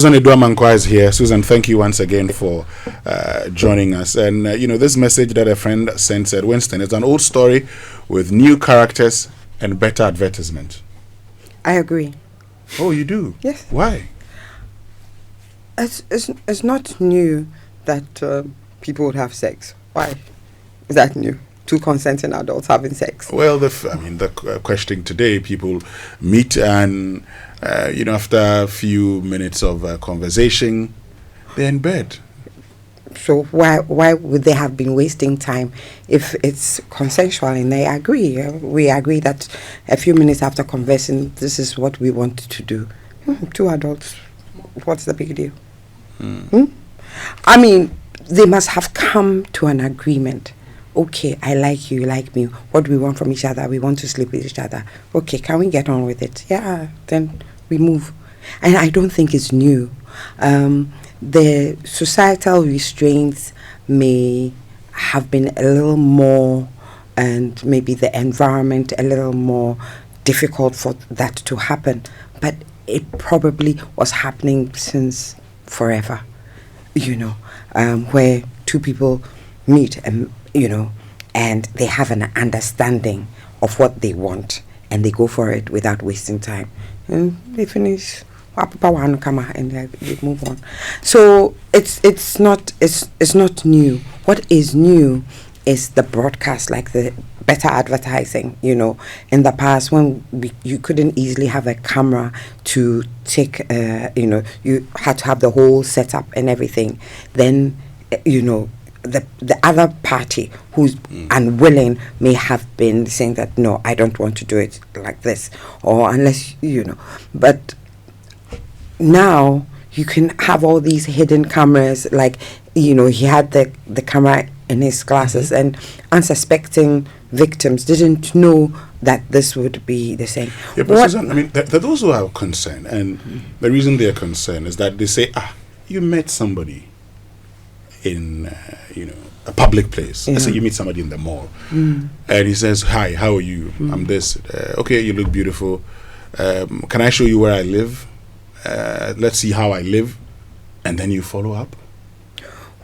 Susan Eduamankwa is here. Susan, thank you once again for joining us. And, this message that a friend sent said, Winston, it's an old story with new characters and better advertisement. I agree. Oh, you do? Yes. Why? It's not new that people would have sex. Why is that new? Two consenting adults having sex. Well, the question today, people meet and, after a few minutes of conversation, they're in bed. So why would they have been wasting time if it's consensual? And I agree. We agree that a few minutes after conversing, this is what we want to do. Two adults, what's the big deal? I mean, they must have come to an agreement. Okay, I like you, you like me. What do we want from each other? We want to sleep with each other. Okay, can we get on with it? Yeah, then we move. And I don't think it's new. The societal restraints may have been a little more, and maybe the environment a little more difficult for that to happen. But it probably was happening since forever, where two people meet and and they have an understanding of what they want and they go for it without wasting time. And they finish and they move on. So it's not new. What is new is the broadcast, like the better advertising. In the past when you couldn't easily have a camera to take, you had to have the whole setup and everything. Then, the other party who's unwilling may have been saying that, no, I don't want to do it like this, or unless, but now you can have all these hidden cameras, like, he had the camera in his glasses, and unsuspecting victims didn't know that this would be the same. Yeah, but Susan, there are those who are concerned, and the reason they are concerned is that they say, you met somebody in a public place. Yeah. Let's say you meet somebody in the mall, and he says, hi, how are you? I'm this. Okay, you look beautiful. Can I show you where I live? Let's see how I live. And then you follow up.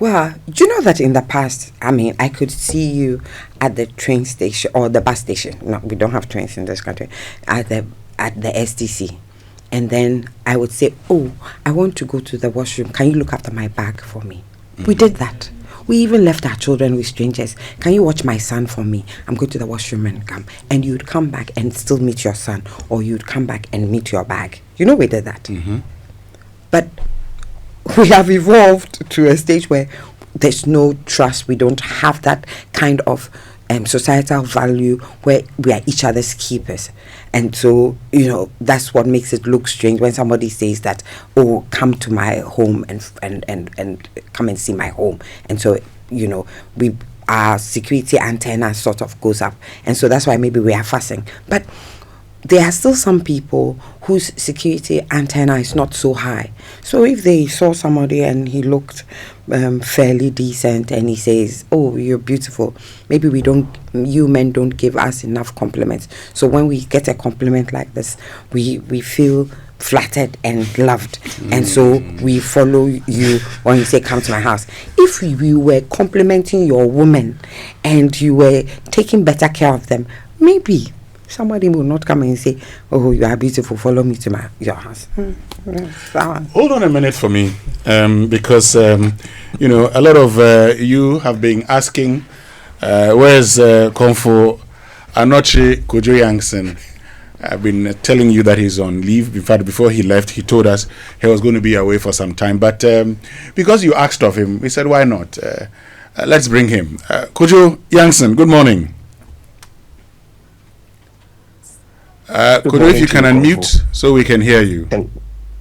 Well, do you know that in the past, I could see you at the train station or the bus station. No, we don't have trains in this country. At the STC. And then I would say, oh, I want to go to the washroom. Can you look after my bag for me? We did that. We even left our children with strangers. Can you watch my son for me? I'm going to the washroom and come. And you'd come back and still meet your son. Or you'd come back and meet your bag. We did that. But we have evolved to a stage where there's no trust. We don't have that kind of societal value where we are each other's keepers. And so, that's what makes it look strange when somebody says that, oh, come to my home and come and see my home. And so, our security antenna sort of goes up. And so that's why maybe we are fussing. But there are still some people whose security antenna is not so high. So if they saw somebody and he looked fairly decent and he says, oh, you're beautiful, maybe you men don't give us enough compliments. So when we get a compliment like this, we feel flattered and loved. And so we follow you when you say, come to my house. If we were complimenting your woman and you were taking better care of them, maybe somebody will not come and say, oh, you are beautiful, follow me to your house. Hold on a minute for me, because a lot of you have been asking, where's Konfo Anoche Kojo Yankson? I've been telling you that he's on leave. In fact, before he left, he told us he was going to be away for some time. But because you asked of him, we said, why not? Let's bring him. Kojo Yankson, good morning. Kojo, if you can unmute so we can hear you.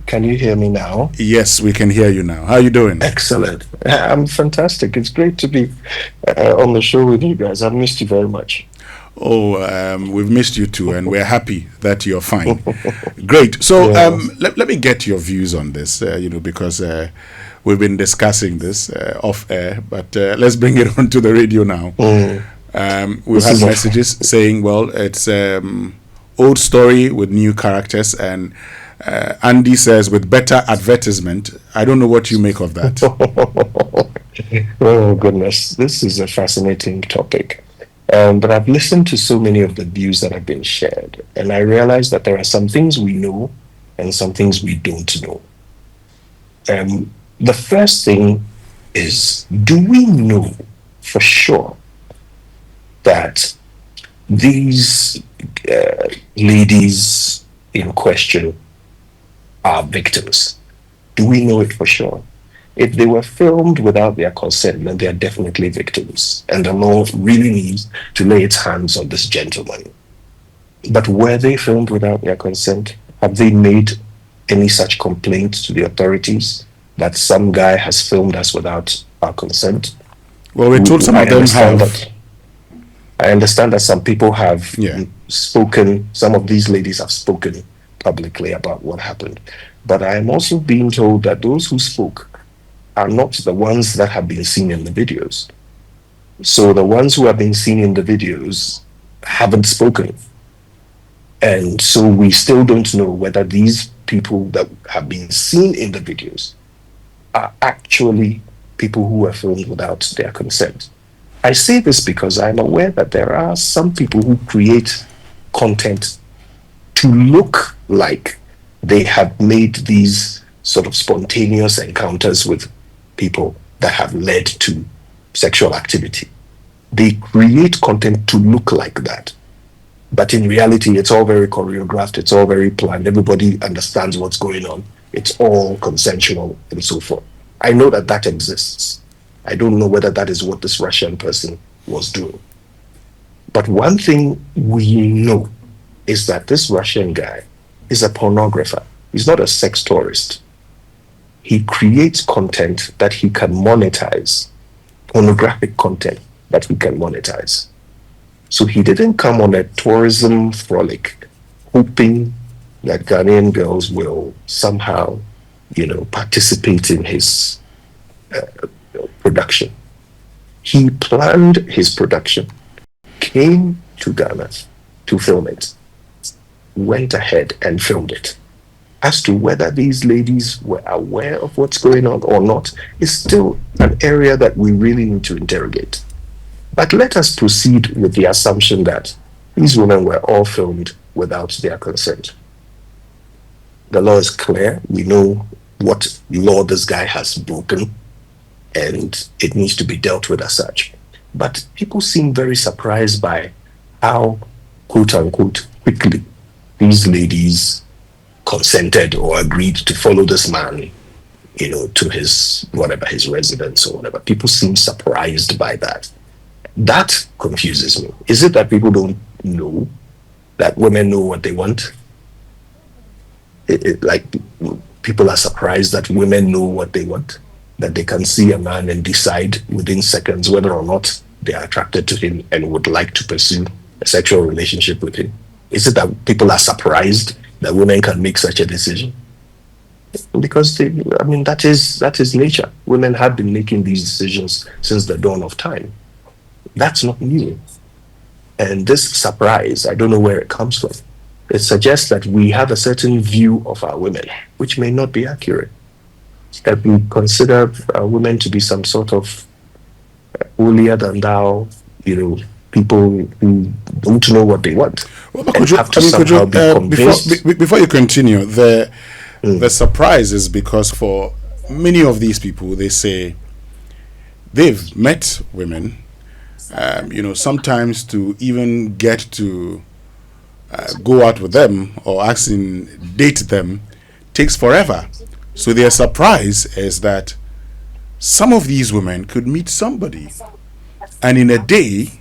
Can you hear me now? Yes, we can hear you now. How are you doing? Excellent. I'm fantastic. It's great to be on the show with you guys. I've missed you very much. Oh, we've missed you too, and we're happy that you're fine. Great. So let me get your views on this, because we've been discussing this off air, but let's bring it onto the radio now. We've had messages saying, well, it's old story with new characters, and Andy says, with better advertisement. I don't know what you make of that. Oh, goodness. This is a fascinating topic. But I've listened to so many of the views that have been shared, and I realize that there are some things we know and some things we don't know. The first thing is, do we know for sure that these ladies in question are victims? Do we know it for sure? If they were filmed without their consent, then they are definitely victims, and the law really needs to lay its hands on this gentleman. But were they filmed without their consent? Have they made any such complaint to the authorities that some guy has filmed us without our consent? Well, we told some of them have. I understand that some people have Yeah. spoken, some of these ladies have spoken publicly about what happened. But I am also being told that those who spoke are not the ones that have been seen in the videos. So the ones who have been seen in the videos haven't spoken. And so we still don't know whether these people that have been seen in the videos are actually people who were filmed without their consent. I say this because I'm aware that there are some people who create content to look like they have made these sort of spontaneous encounters with people that have led to sexual activity. They create content to look like that. But in reality, it's all very choreographed, it's all very planned, everybody understands what's going on, it's all consensual and so forth. I know that that exists. I don't know whether that is what this Russian person was doing. But one thing we know is that this Russian guy is a pornographer. He's not a sex tourist. He creates content that he can monetize, pornographic content that he can monetize. So he didn't come on a tourism frolic hoping that Ghanaian girls will somehow, participate in his production. He planned his production, came to Ghana to film it, went ahead and filmed it. As to whether these ladies were aware of what's going on or not is still an area that we really need to interrogate. But let us proceed with the assumption that these women were all filmed without their consent. The law is clear. We know what law this guy has broken, and it needs to be dealt with as such. But people seem very surprised by how, quote unquote, quickly these ladies consented or agreed to follow this man, to his residence or whatever. People seem surprised by that. That confuses me. Is it that people don't know that women know what they want? Like people are surprised that women know what they want, that they can see a man and decide within seconds whether or not they are attracted to him and would like to pursue a sexual relationship with him. Is it that people are surprised that women can make such a decision? Because that is nature. Women have been making these decisions since the dawn of time. That's not new. And this surprise, I don't know where it comes from. It suggests that we have a certain view of our women, which may not be accurate. That we consider women to be some sort of holier than thou, people who don't know what they want. Well, before you continue, the surprise is because for many of these people, they say they've met women, sometimes to even get to go out with them or actually date them takes forever. So their surprise is that some of these women could meet somebody and in a day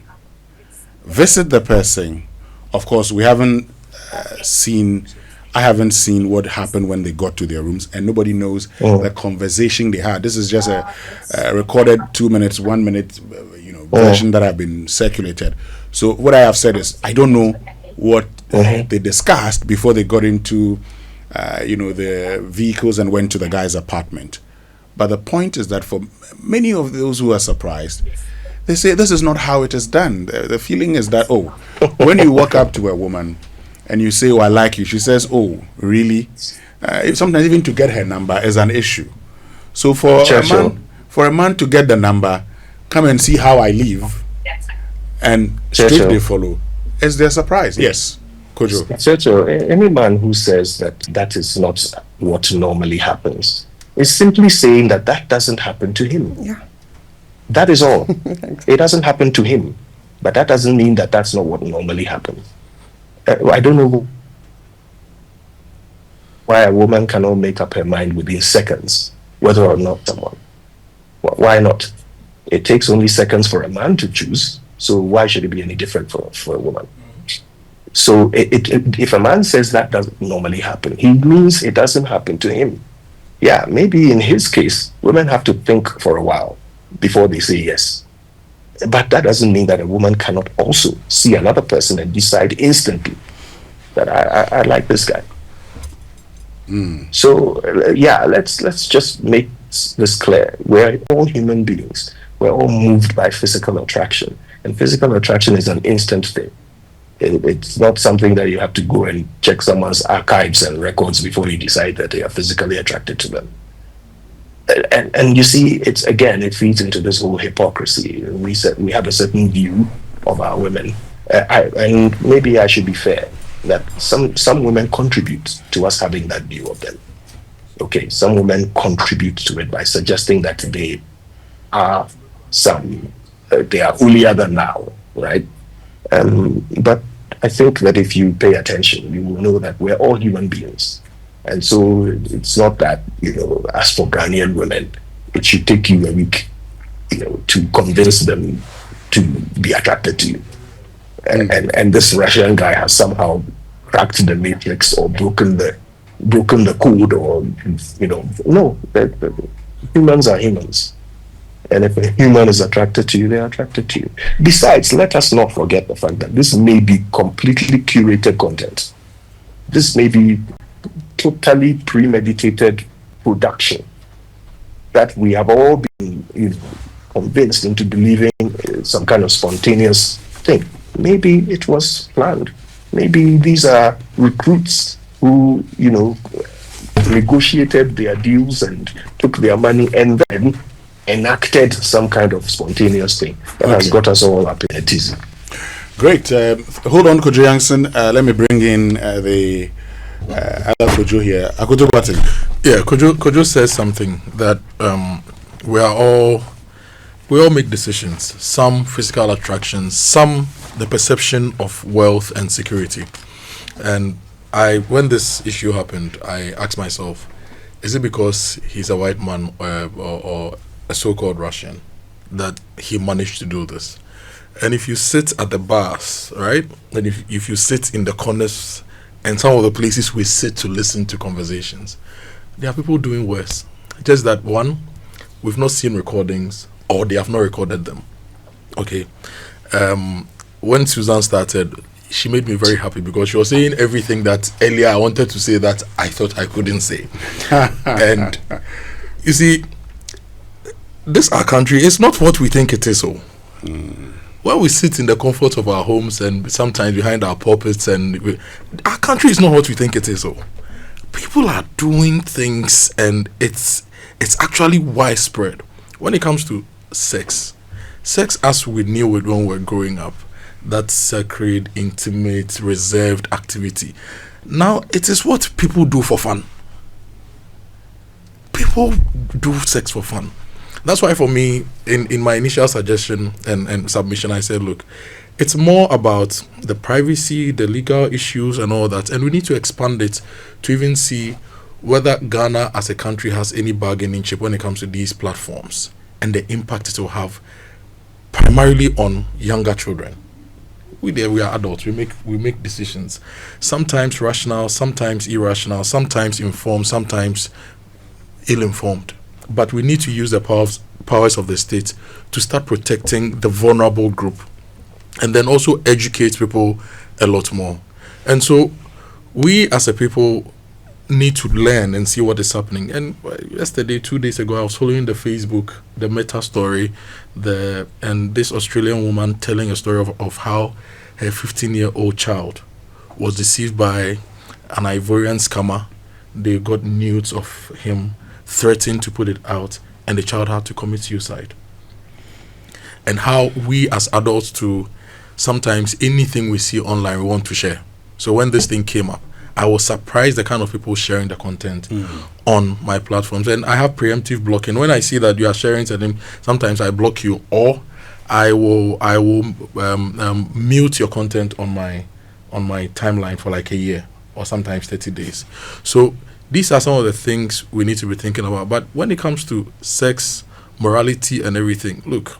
visit the person. Of course, we haven't I haven't seen what happened when they got to their rooms, and nobody knows the conversation they had. This is just a recorded 2 minutes, 1 minute, version that have been circulated. So what I have said is I don't know what they discussed before they got into, the vehicles and went to the guy's apartment. But the point is that for many of those who are surprised, they say this is not how it is done. The feeling is that, when you walk up to a woman and you say, I like you, she says, oh, really? sometimes even to get her number is an issue. So for a man to get the number, come and see how I live, and straight they follow. Is there a surprise? Yes, Kojo. Churchill, any man who says that is not what normally happens is simply saying that doesn't happen to him. Yeah. That is all. It doesn't happen to him, but that doesn't mean that that's not what normally happens. I don't know why a woman cannot make up her mind within seconds whether or not someone. Why not? It takes only seconds for a man to choose, so why should it be any different for a woman? So if a man says that doesn't normally happen, he means it doesn't happen to him. Yeah, maybe in his case, women have to think for a while before they say yes. But that doesn't mean that a woman cannot also see another person and decide instantly that I like this guy. So yeah, let's just make this clear. We're all human beings. We're all moved by physical attraction, and physical attraction is an instant thing. It's not something that you have to go and check someone's archives and records before you decide that they are physically attracted to them. And you see, it feeds into this whole hypocrisy. We have a certain view of our women, and maybe I should be fair that some women contribute to us having that view of them. Okay, some women contribute to it by suggesting that they are they are holier than thou, right? But I think that if you pay attention, you will know that we're all human beings. And so it's not that, as for Ghanaian women, it should take you a week, to convince them to be attracted to you. And this Russian guy has somehow cracked the matrix or broken the code, or no, humans are humans. And if a human is attracted to you, they're attracted to you. Besides, let us not forget the fact that this may be completely curated content. This may be totally premeditated production that we have all been convinced into believing some kind of spontaneous thing. Maybe it was planned. Maybe these are recruits who, negotiated their deals and took their money and then enacted some kind of spontaneous thing that has got us all up in a tizzy. Great. Hold on, Kojo Yankson. Let me bring in the other Kojo here. Akoto Batin. Yeah, Kojo says something that we all make decisions. Some physical attractions, some the perception of wealth and security. And when this issue happened, I asked myself, is it because he's a white man or a so-called Russian that he managed to do this? And if you sit at the bars, right, and if you sit in the corners and some of the places we sit to listen to conversations, there are people doing worse. Just that, one, we've not seen recordings or they have not recorded them. Okay. When Susan started, she made me very happy because she was saying everything that earlier I wanted to say that I thought I couldn't say. And you see, this our country is not what we think it is. When we sit in the comfort of our homes and sometimes behind our pulpits, and our country is not what we think it is. People are doing things, and it's actually widespread. When it comes to sex as we knew it when we were growing up, that sacred, intimate, reserved activity. Now it is what people do for fun. People do sex for fun. That's why for me, in my initial suggestion and submission, I said, look, it's more about the privacy, the legal issues and all that. And we need to expand it to even see whether Ghana as a country has any bargaining chip when it comes to these platforms and the impact it will have primarily on younger children. We are adults. We make decisions. Sometimes rational, sometimes irrational, sometimes informed, sometimes ill-informed. But we need to use the powers of the state to start protecting the vulnerable group, and then also educate people a lot more. And so we as a people need to learn and see what is happening. And yesterday, 2 days ago, I was following the Facebook, the Meta story, and this Australian woman telling a story of how her 15-year-old child was deceived by an Ivorian scammer they got nudes of him, threatened to put it out, and the child had to commit suicide. And how we as adults too, sometimes anything we see online we want to share. So when this thing came up, I was surprised the kind of people sharing the content on my platforms. And I have preemptive blocking. When I see that you are sharing something, sometimes I block you, or I will mute your content on my timeline for like a year or sometimes 30 days. So these are some of the things we need to be thinking about. But when it comes to sex, morality and everything, look,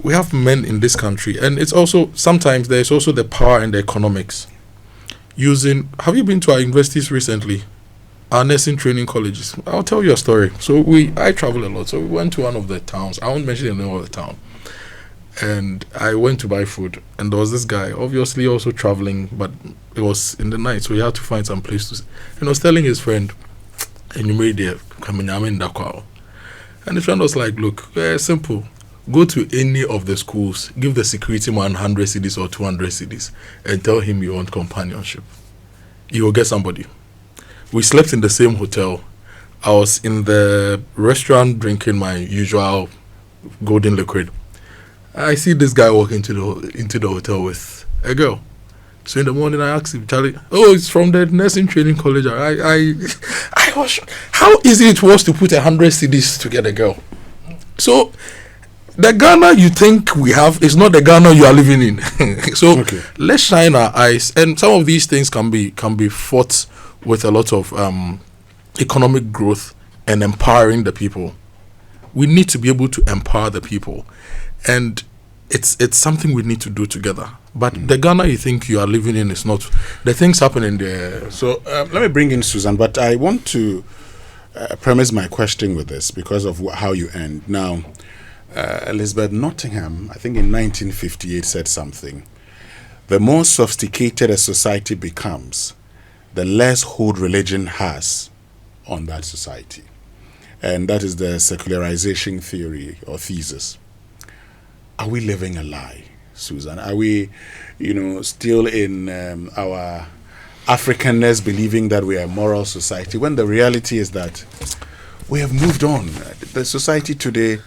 we have men in this country, and it's also sometimes there's also the power and the economics. Have you been to our universities recently? Our nursing training colleges. I'll tell you a story. So I travel a lot. So we went to one of the towns. I won't mention the name of the town. And I went to buy food, and there was this guy, obviously also traveling, but it was in the night, so he had to find some place to. And he was telling his friend, and you made it, and his friend was like, "Look, simple. Go to any of the schools, give the security man 100 cedis or 200 cedis, and tell him you want companionship. You will get somebody." We slept in the same hotel. I was in the restaurant drinking my usual golden liquid. I see this guy walk into the hotel with a girl. So in the morning I asked him, "Charlie, it's from the nursing training college." I was shocked how easy it was to put 100 cedis to get a girl. So the Ghana you think we have is not the Ghana you are living in. So let's shine our eyes, and some of these things can be fought with a lot of economic growth and empowering the people. We need to be able to empower the people, and it's something we need to do together. But the Ghana you think you are living in is not. The things happening there. So let me bring in Susan, but I want to premise my question with this because of how you end. Now, Elizabeth Nottingham, I think in 1958, said something. The more sophisticated a society becomes, the less hold religion has on that society. And that is the secularization theory or thesis. Are we living a lie, Susan? Are we, still in our Africanness, believing that we are a moral society, when the reality is that we have moved on? The society today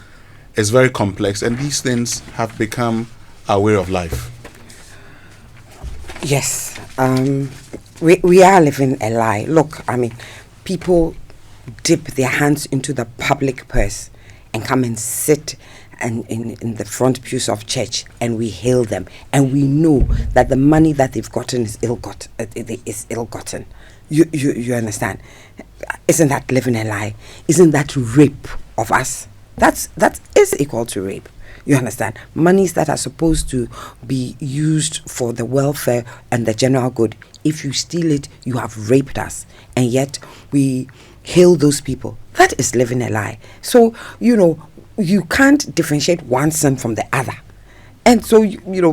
is very complex, and these things have become our way of life. Yes, we are living a lie. Look, people dip their hands into the public purse and come and sit in the front pews of church, and we hail them, and we know that the money that they've gotten is ill-gotten. You understand? Isn't that living a lie? Isn't that rape of us? That is equal to rape. You understand? Monies that are supposed to be used for the welfare and the general good. If you steal it, you have raped us. And yet we hail those people. That is living a lie. So, you can't differentiate one sin from the other. And so,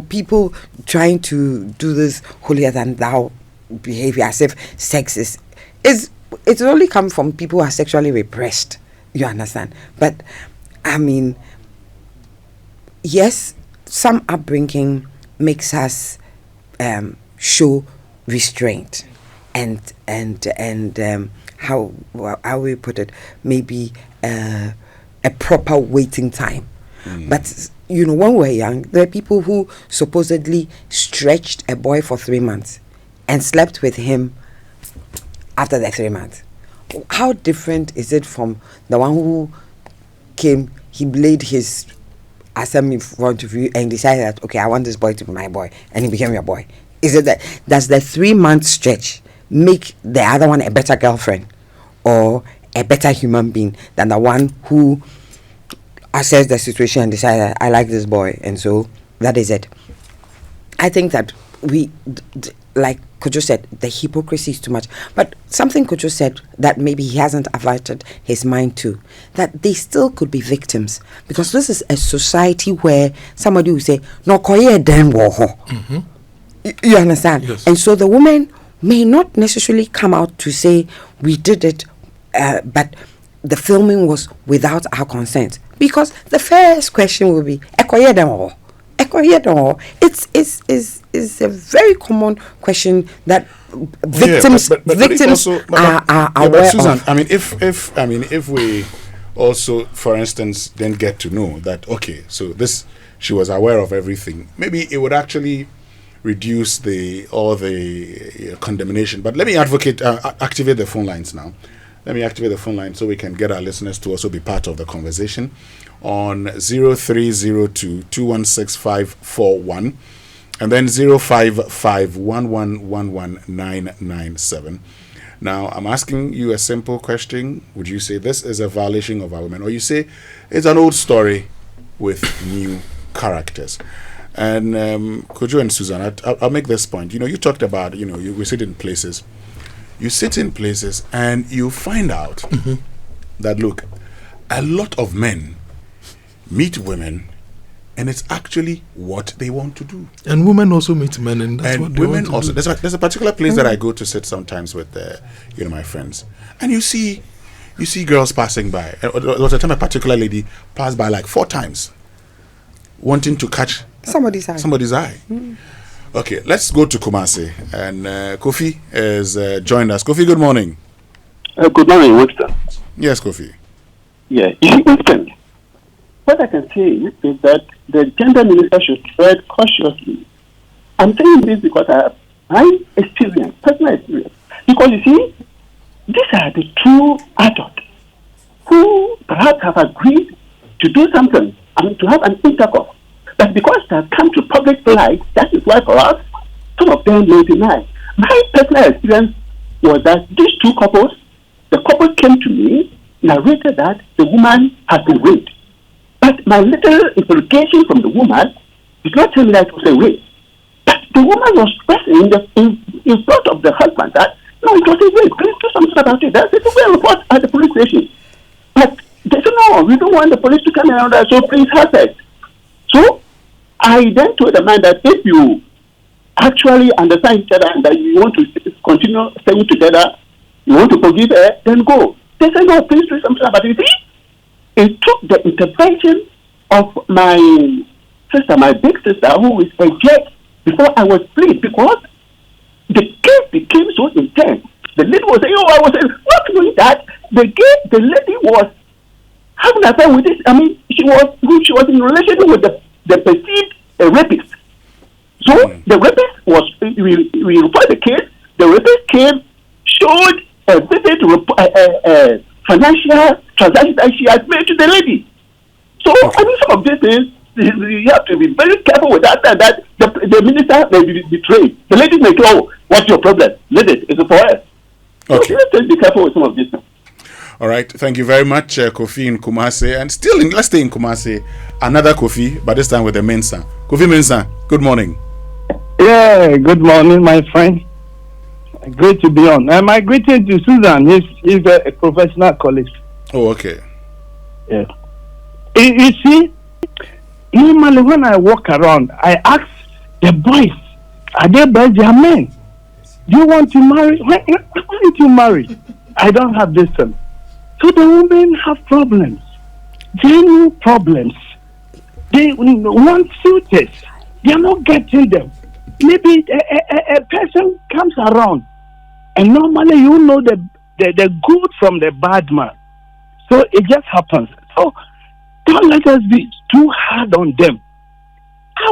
people trying to do this holier than thou behavior as if sex is it's only come from people who are sexually repressed. You understand? But yes, some upbringing makes us show restraint and how we put it, maybe a proper waiting time. But when we're young, there are people who supposedly stretched a boy for 3 months and slept with him after the 3 months. How different is it from the one who came, he laid his assembly in front of you and decided that, okay, I want this boy to be my boy, and he became your boy? Is it that, does the 3 month stretch make the other one a better girlfriend or a better human being than the one who assessed the situation and decided, I like this boy, and so that is it? I think that like Kojo said, the hypocrisy is too much. But something Kojo said that maybe he hasn't averted his mind to, that they still could be victims, because this is a society where somebody will say, "No, koye den wo ho." You understand? Yes. And so the woman may not necessarily come out to say, "We did it," but the filming was without our consent, because the first question will be, "Ekoye den wo ho?" It's a very common question that victims but victims also, are but aware Susan, of. I mean, if we also, for instance, then get to know that, okay, so this, she was aware of everything, maybe it would actually reduce the condemnation. But let me activate the phone lines now. Let me activate the phone line so we can get our listeners to also be part of the conversation on 0302 216541 and then 0551111997. Now, I'm asking you a simple question. Would you say this is a violation of our women, or you say it's an old story with new characters? And Kojo and Susan, I'll make this point. You talked about, we sit in places. You sit in places and you find out that, look, a lot of men meet women and it's actually what they want to do. And women also meet men, and that's what they women want to also. do. There's a particular place that I go to sit sometimes with, my friends, and you see girls passing by. There was a time a particular lady passed by like 4 times, wanting to catch Somebody's eye. Okay, let's go to Kumasi, and Kofi has joined us. Kofi, good morning. Good morning, Winston. Yes, Kofi. Yeah, Winston. What I can say is that the gender minister should tread cautiously. I'm saying this because I have my experience, personal experience. Because you see, these are the two adults who perhaps have agreed to do something, to have an intercourse. But because they have come to public light, that is why for us, some of them may deny. My personal experience was that these two couples, the couple came to me, narrated that the woman has been raped. But my little interrogation from the woman did not tell me that it was a rape. But the woman was pressing in front of the husband that, no, it was a rape. Please do something about it. That's a report at the police station. But they said, no, we don't want the police to come around us, so please have it. So I then told the man that if you actually understand each other and that you want to continue staying together, you want to forgive her, then go. They said, no, please do something about it. It took the intervention of my sister, my big sister, who is a judge, before I was pleased, because the case became so intense. The lady was saying, I was saying, not doing that. The lady was having an affair with this. I mean, she was in relation with the perceived rapist. So the rapist was, we reported the case. The rapist came, showed a vivid financial transaction that she had made to the lady. So, I mean, some of these things, you have to be very careful with that, and that the minister may be betrayed. The lady may go, what's your problem? Let it. It's for her. Okay. So, let's be careful with some of these things. All right. Thank you very much, Kofi in Kumasi. And still, let's stay in Kumasi. Another Kofi, but this time with the Mensa. Kofi Mensa, good morning. Yeah, good morning, my friend. Great to be on. My greeting to Susan. He's a professional colleague. Oh, okay. Yeah. You see, normally when I walk around, I ask the boys, are they by their men? Do you want to marry? Why don't you marry? I don't have this one. So the women have problems. Genuine problems. They want suitors. They are not getting them. Maybe a person comes around, and normally you know the good from the bad man. So it just happens. So don't let us be too hard on them.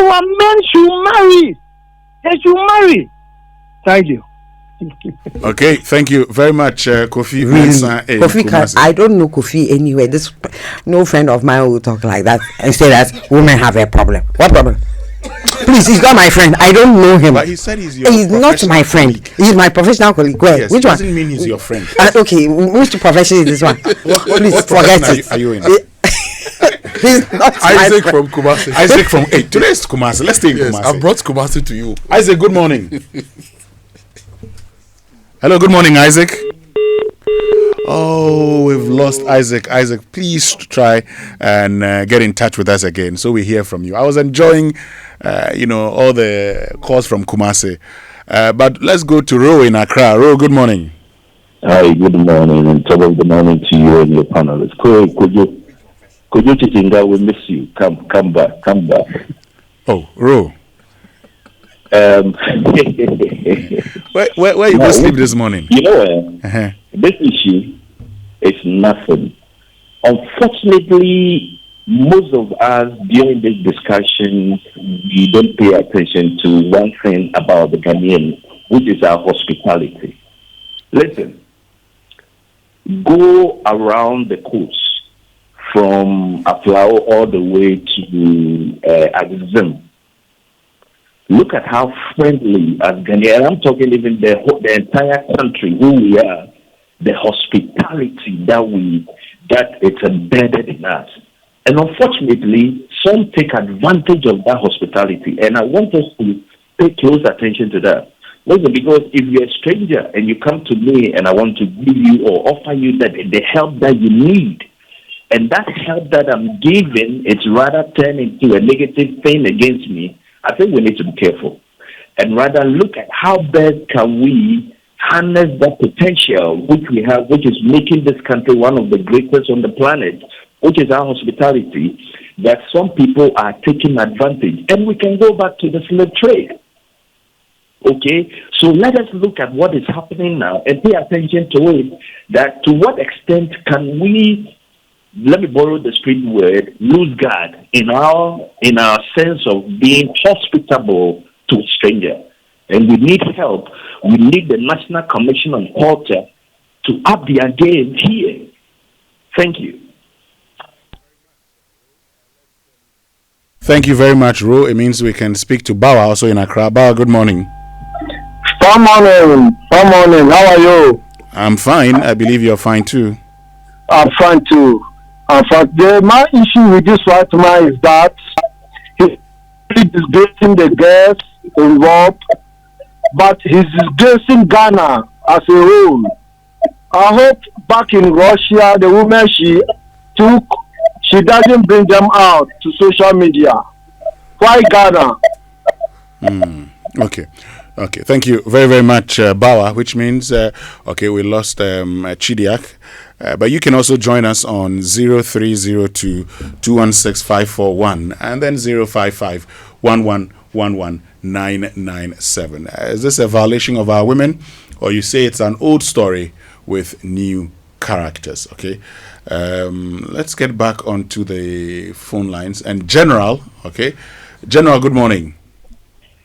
Our men should marry. They should marry. Thank you. Okay, thank you very much, Kofi. Really? Kofi, I don't know Kofi anywhere. No friend of mine will talk like that and say that women have a problem. What problem? Please, he's not my friend. I don't know him. But he said he's your He's not my friend. colleague. He's my professional colleague. Where? Yes, Which doesn't one? mean he's your friend. Okay, which profession is this one? Please what forget profession it. are you in? He's not my Isaac friend. from Kumasi. Isaac from today is Kumasi. Let's stay in Yes, Kumasi. I brought Kumasi to you. Isaac, good morning. Hello, good morning, Isaac. Oh, we've lost Isaac. Isaac, please try and get in touch with us again so we hear from you. I was enjoying, all the calls from Kumasi. But let's go to Ro in Accra. Ro, good morning. Hi, good morning, and top of the morning to you and your panelists. Could you Chitinga, we miss you. Come back. Oh, Ro. Um, Where you no, go sleep this morning? you know, Uh-huh. this issue is nothing. Unfortunately, most of us during this discussion, we don't pay attention to one thing about the Ghanaian, which is our hospitality. Listen, go around the coast from Aflao all the way to Agzim. Look at how friendly as Ghanaian, I'm talking even the entire country, who we are, the hospitality that it's embedded in us. And unfortunately, some take advantage of that hospitality. And I want us to pay close attention to that. Listen, because if you're a stranger and you come to me and I want to give you or offer you the help that you need, and that help that I'm giving, it's rather turned into a negative thing against me, I think we need to be careful and rather look at how best can we harness that potential which we have, which is making this country one of the greatest on the planet, which is our hospitality, that some people are taking advantage. And we can go back to the slave trade. Okay, so let us look at what is happening now and pay attention to it, that to what extent can we, let me borrow the street word, lose guard in our sense of being hospitable to a stranger. And we need help. We need the National Commission on Culture to up their game here. Thank you. Thank you very much, Ro. It means we can speak to Bawa also in Accra. Bawa, good morning. Good morning. Good morning. How are you? I'm fine. I believe you're fine too. I'm fine too. My issue with this white man is that he's disgracing the girls involved, but he's disgracing Ghana as a whole. I hope back in Russia, the women she took, she doesn't bring them out to social media. Why Ghana? Okay. Thank you very, very much, Bawa, which means, we lost Chidiak. But you can also join us on 0302 216 541 and then 055 997. Is this a violation of our women, or you say it's an old story with new characters? Okay. Let's get back onto the phone lines. And General, General, good morning.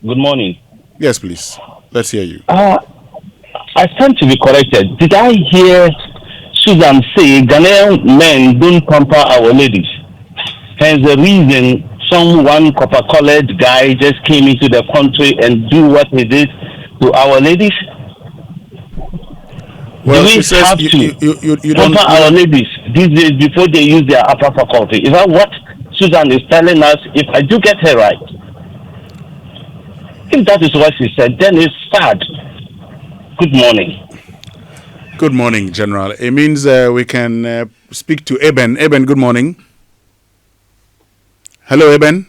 Good morning. Yes, please. Let's hear you. I stand to be corrected. Did I hear Susan say Ghanaian men don't pamper our ladies? Hence the reason one copper-colored guy just came into the country and do what he did to our ladies? Well, do we says have you pamper our ladies these days before they use their upper faculty? Is that what Susan is telling us? If I do get her right, if that is what she said, then it's sad. Good morning. Good morning, General. It means we can speak to Eben. Eben, good morning. Hello, Eben.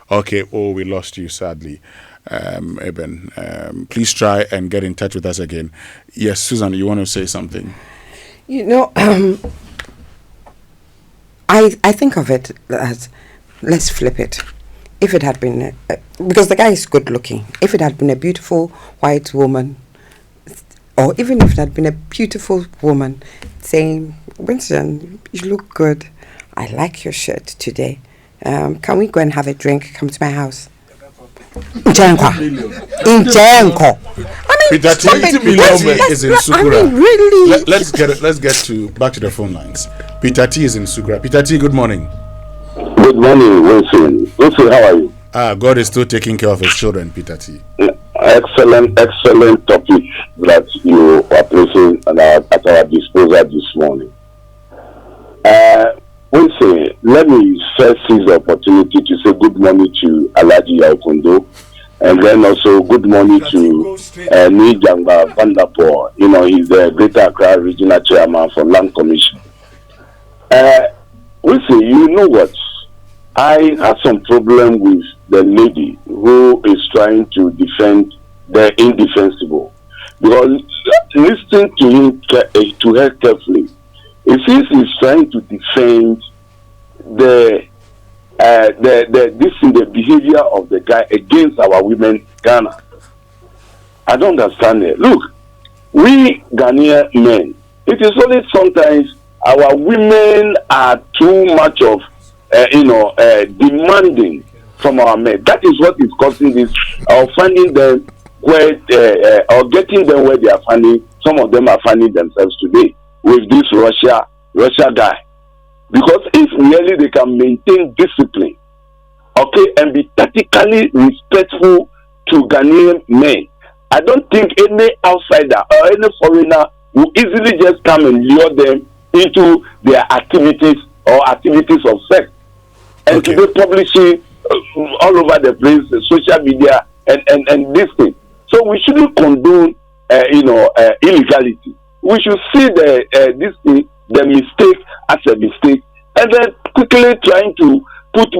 Okay. Oh, we lost you, sadly. Eben, please try and get in touch with us again. Yes, Susan, you want to say something? You know, I think of it as, let's flip it. If it had been, because the guy is good looking, if it had been a beautiful white woman, or even if it had been a beautiful woman saying, Winston, you look good, I like your shirt today, can we go and have a drink, come to my house? I mean, Peter T is in Sukura. I mean, really? Let's get back to the phone lines. Peter T is in Sukura. Peter T, good morning. Good morning, Wilson. Wilson, how are you? God is still taking care of his children, Peter T. Excellent topic that you are placing at our disposal this morning. Wilson, let me first seize the opportunity to say good morning to Alaji Yaokundo, and then also good morning to Nijanga Vanderpool. You know, he's the Greater Accra Regional Chairman for Land Commission. Wilson, you know what? I had some problem with the lady who is trying to defend the indefensible. Because listening to her carefully, it seems he's trying to defend the this is the behavior of the guy against our women in Ghana. I don't understand it. Look, we Ghanaian men, it is only sometimes our women are too much of, demanding from our men. That is what is causing this, or finding them where, or getting them where they are finding. Some of them are finding themselves today with this Russia guy. Because if really they can maintain discipline, okay, and be tactically respectful to Ghanaian men, I don't think any outsider or any foreigner will easily just come and lure them into their activities or activities of sex. And today publishing all over the place, social media and this thing. So we shouldn't condone, illegality. We should see the mistake as a mistake, and then quickly trying to put,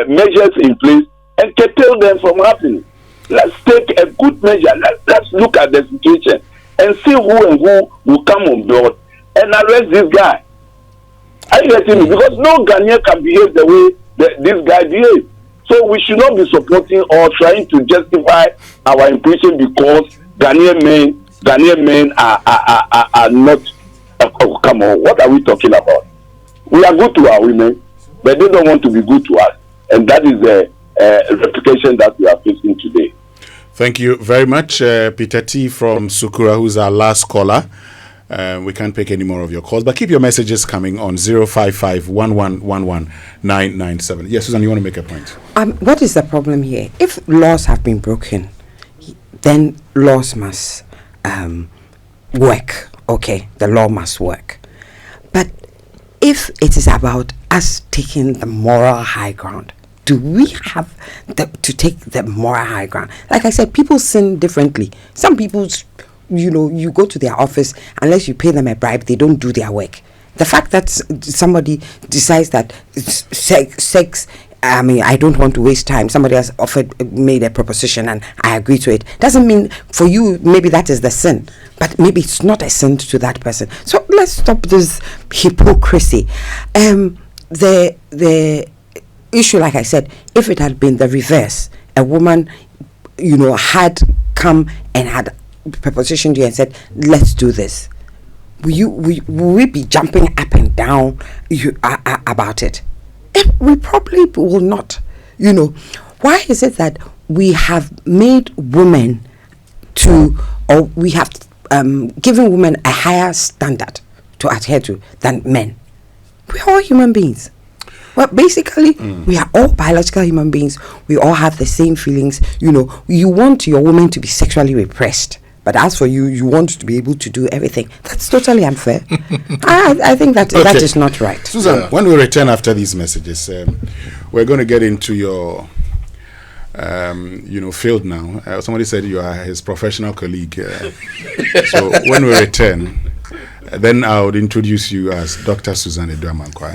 measures in place and curtail them from happening. Let's take a good measure. Let's look at the situation and see who and who will come on board and arrest this guy. Are you getting me? Because no Ghanaian can behave the way this guy behaves. So we should not be supporting or trying to justify our impression because Ghanaian men are not. Oh, come on, what are we talking about? We are good to our women, but they don't want to be good to us, and that is the replication that we are facing today. Thank you very much, Peter T. from Sukura, who's our last caller. We can't pick any more of your calls, but keep your messages coming on 055-1111-997. Yes, Susan, you want to make a point? What is the problem here? If laws have been broken, then laws must work. Okay, the law must work. But if it is about us taking the moral high ground, do we have to take the moral high ground? Like I said, people sin differently. Some people, you go to their office, unless you pay them a bribe, they don't do their work. The fact that somebody decides that sex, I don't want to waste time, somebody has made a proposition and I agree to it, doesn't mean for you, maybe that is the sin. But maybe it's not a sin to that person. So let's stop this hypocrisy. The issue, like I said, if it had been the reverse, a woman, had come and had propositioned you and said, let's do this, will we be jumping up and down about it? We probably will not. Why is it that we have made women or we have given women a higher standard to adhere to than men? We're all human beings. Well, basically, we are all biological human beings. We all have the same feelings. You want your woman to be sexually repressed, but as for you, you want to be able to do everything. That's totally unfair. I think that is not right. Susan, when we return after these messages, we're going to get into your field now. Somebody said you are his professional colleague. So when we return, then I would introduce you as Dr. Susan Eduamankwa.